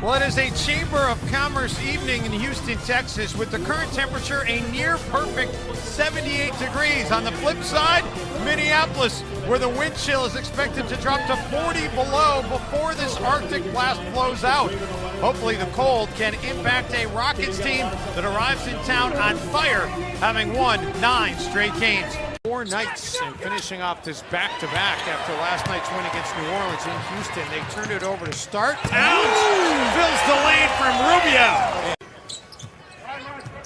Well, it is a Chamber of Commerce evening in Houston, Texas, with the current temperature a near perfect 78 degrees. On the flip side, Minneapolis, where the wind chill is expected to drop to 40 below before this Arctic blast blows out. Hopefully the cold can impact a Rockets team that arrives in town on fire, having won 9 straight games. 4 nights and finishing off this back-to-back after last night's win against New Orleans in Houston. They turned it over to start. Towns fills the lane from Rubio.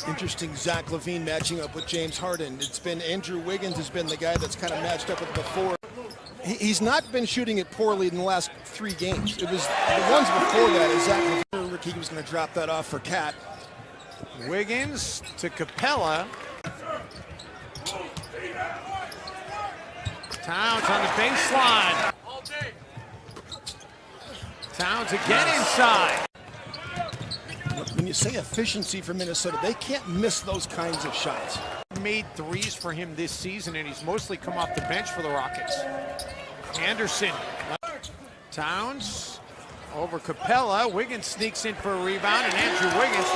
Interesting Zach LaVine matching up with James Harden. It's been Andrew Wiggins has been the guy that's kind of matched up with before. He's not been shooting it poorly in the last 3 games. It was the ones before that as Zach LaVine. He was going to drop that off for Cat. Wiggins to Capella. Towns on the baseline. Towns again inside. When you say efficiency for Minnesota, they can't miss those kinds of shots. Made 3s for him this season, and he's mostly come off the bench for the Rockets. Anderson. Towns over Capella. Wiggins sneaks in for a rebound, and Andrew Wiggins.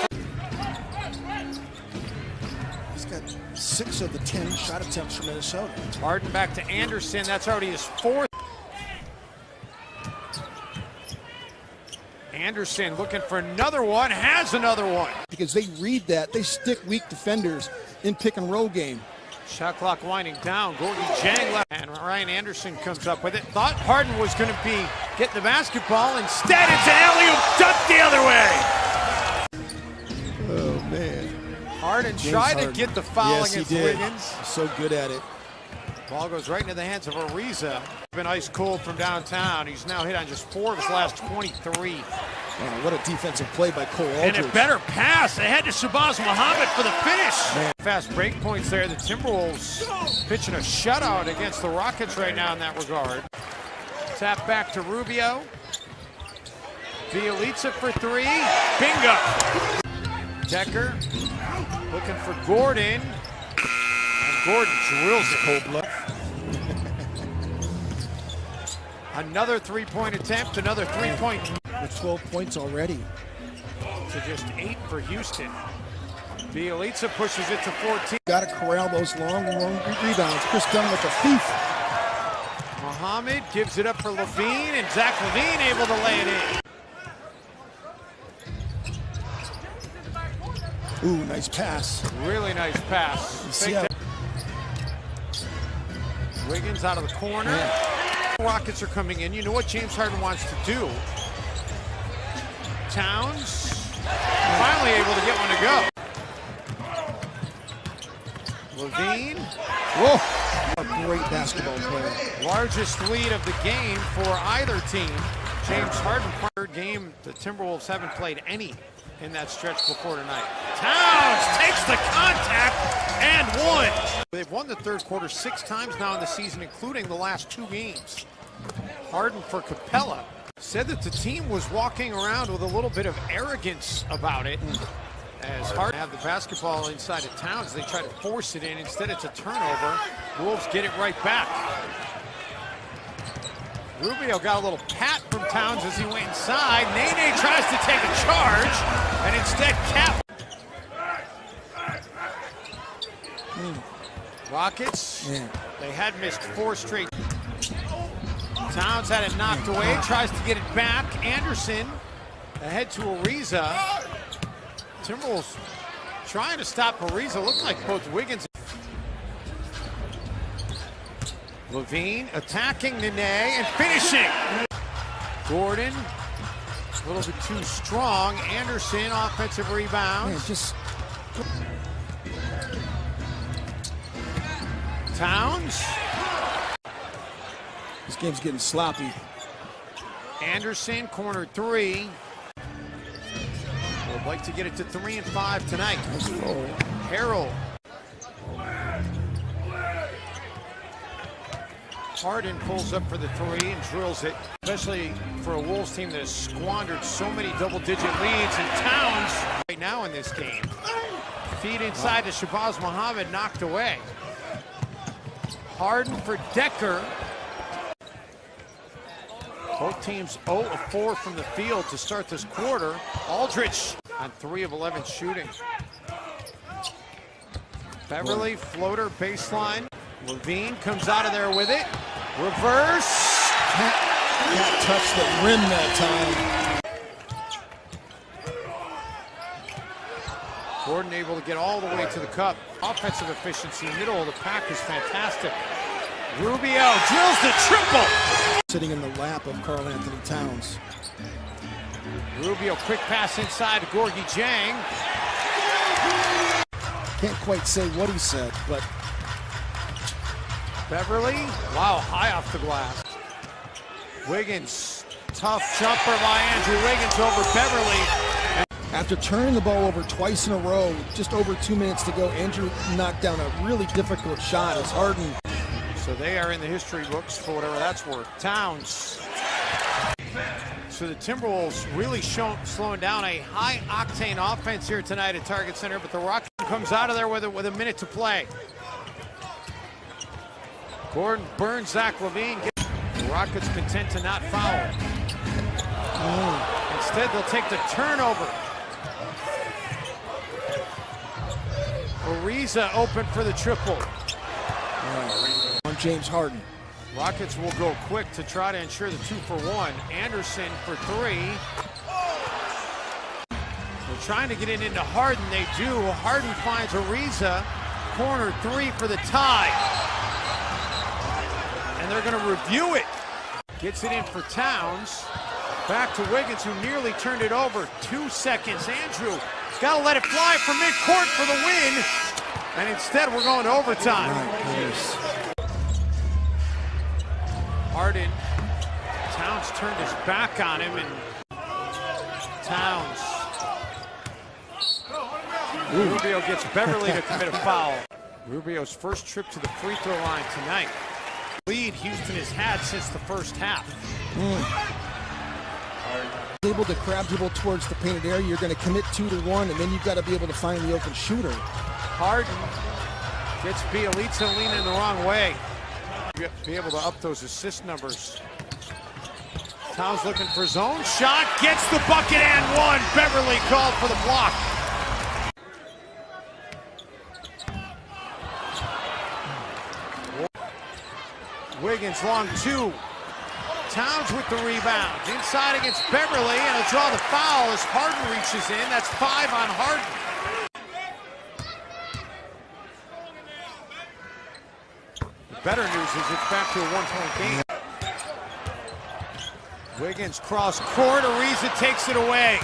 He's got 6 of the 10 shot attempts for Minnesota. Harden back to Anderson. That's already his 4th. Anderson looking for another one, has another one. Because they read that, they stick weak defenders in pick and roll game. Shot clock winding down. Gorgui Dieng left, and Ryan Anderson comes up with it. Thought Harden was going to be getting the basketball. Instead, it's an alley-oop dunk the other way. Oh man! Harden tried to get the foul against Wiggins. So good at it. Ball goes right into the hands of Ariza. Been ice cold from downtown. He's now hit on just 4 of his last 23. Man, what a defensive play by Cole Aldridge. And a better pass ahead to Shabazz Muhammad for the finish. Man. Fast break points there. The Timberwolves pitching a shutout against the Rockets right now in that regard. Tap back to Rubio. Bjelica for 3. Bingo. Decker looking for Gordon. And Gordon drills it. Cold blood. Another 3-point attempt, another 3-point. With 12 points already. To just 8 for Houston. Bjelica pushes it to 14. Got to corral those long rebounds. Chris Dunn with the thief. Muhammad gives it up for LaVine, and Zach LaVine able to lay it in. Ooh, nice pass. Really nice pass. Wiggins out of the corner. Yeah. Rockets are coming in. You know what James Harden wants to do. Towns finally able to get one to go. LaVine. Whoa, a great basketball player. Largest lead of the game for either team. James Harden, 3rd game. The Timberwolves haven't played any in that stretch before tonight. Towns takes the contact and won. They've won the 3rd quarter 6 times now in the season, including the last 2 games. Harden for Capella. Said that the team was walking around with a little bit of arrogance about it. As Harden have the basketball inside of Towns, they try to force it in. Instead, it's a turnover. Wolves get it right back. Rubio got a little pat from Towns as he went inside. Nene tries to take a charge, and instead Cap. Rockets, they had missed 4 straight. Towns had it knocked away, tries to get it back. Anderson ahead to Ariza. Timberwolves trying to stop Ariza. Looked like both Wiggins. LaVine attacking Nene and finishing. Gordon, a little bit too strong. Anderson, offensive rebound. Towns. This game's getting sloppy. Anderson, corner 3. Would like to get it to 3 and 5 tonight. Harrell. Harden pulls up for the 3 and drills it, especially for a Wolves team that has squandered so many double-digit leads. And Towns right now in this game. Feed inside to Shabazz Muhammad, knocked away. Harden for Decker. Both teams 0 of 4 from the field to start this quarter. Aldridge on 3 of 11 shooting. Beverly, floater, baseline. Levine comes out of there with it. Reverse. Can't touch the rim that time. Gordon able to get all the way to the cup. Offensive efficiency, middle of the pack is fantastic. Rubio drills the triple. Sitting in the lap of Karl Anthony Towns. Rubio, quick pass inside to Gorgui Dieng. Can't quite say what he said, but Beverly, wow, high off the glass. Wiggins, tough jumper by Andrew Wiggins over Beverly. after turning the ball over twice in a row, just over 2 minutes to go, Andrew knocked down a really difficult shot as Harden. So they are in the history books for whatever that's worth. Towns. So the Timberwolves really slowing down a high-octane offense here tonight at Target Center, but the Rockets comes out of there with a minute to play. Gordon burns Zach LaVine. The Rockets content to not foul. Instead, they'll take the turnover. Ariza open for the triple. On James Harden. Rockets will go quick to try to ensure the 2-for-1. Anderson for three. They're trying to get it into Harden. They do. Harden finds Ariza. Corner three for the tie. And they're going to review it. Gets it in for Towns. Back to Wiggins, who nearly turned it over. 2 seconds. Andrew got to let it fly from midcourt for the win. And instead, we're going to overtime. Harden. Towns turned his back on him, and Towns. Rubio gets Beverly to commit a foul. Rubio's first trip to the free throw line tonight. Lead Houston has had since the first half. Able to crab dribble towards the painted area, you're going to commit 2-1, and then you've got to be able to find the open shooter. Harden gets Bjelica leaning the wrong way. Be able to up those assist numbers. Towns looking for zone shot, gets the bucket and one. Beverly called for the block. Wiggins long two. Towns with the rebound. Inside against Beverly, and he'll draw the foul as Harden reaches in. That's 5 on Harden. The better news is it's back to a 1-point game. Wiggins cross court. Ariza takes it away.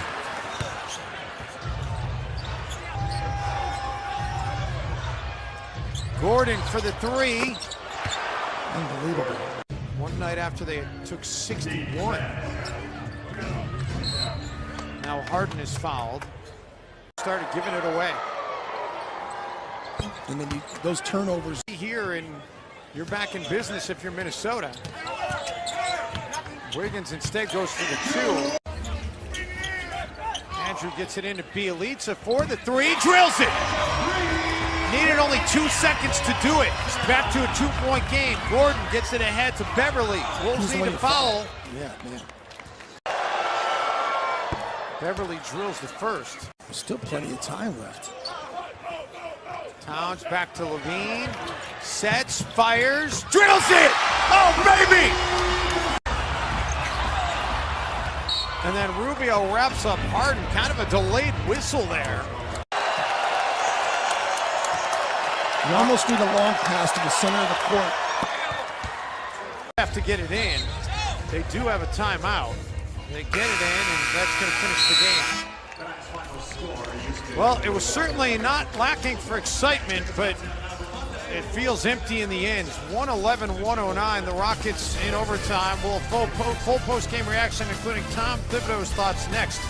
Gordon for the three. Unbelievable. One night after they took 61. Now Harden is fouled. Started giving it away. And then those turnovers. Here, and you're back in business if you're Minnesota. Wiggins instead goes for the two. Andrew gets it into Bjelica for the three. Drills it! Needed only 2 seconds to do it. It's back to a 2-point game. Gordon gets it ahead to Beverly. Wolves need a foul. Yeah, man. Beverly drills the first. There's still plenty of time left. Towns back to Levine. Sets, fires, drills it! Oh, baby! And then Rubio wraps up Harden. Kind of a delayed whistle there. You almost need a long pass to the center of the court. Have to get it in. They do have a timeout. They get it in, and that's going to finish the game. Well, it was certainly not lacking for excitement, but it feels empty in the end. It's 111-109. The Rockets in overtime. We'll have full post-game reaction, including Tom Thibodeau's thoughts next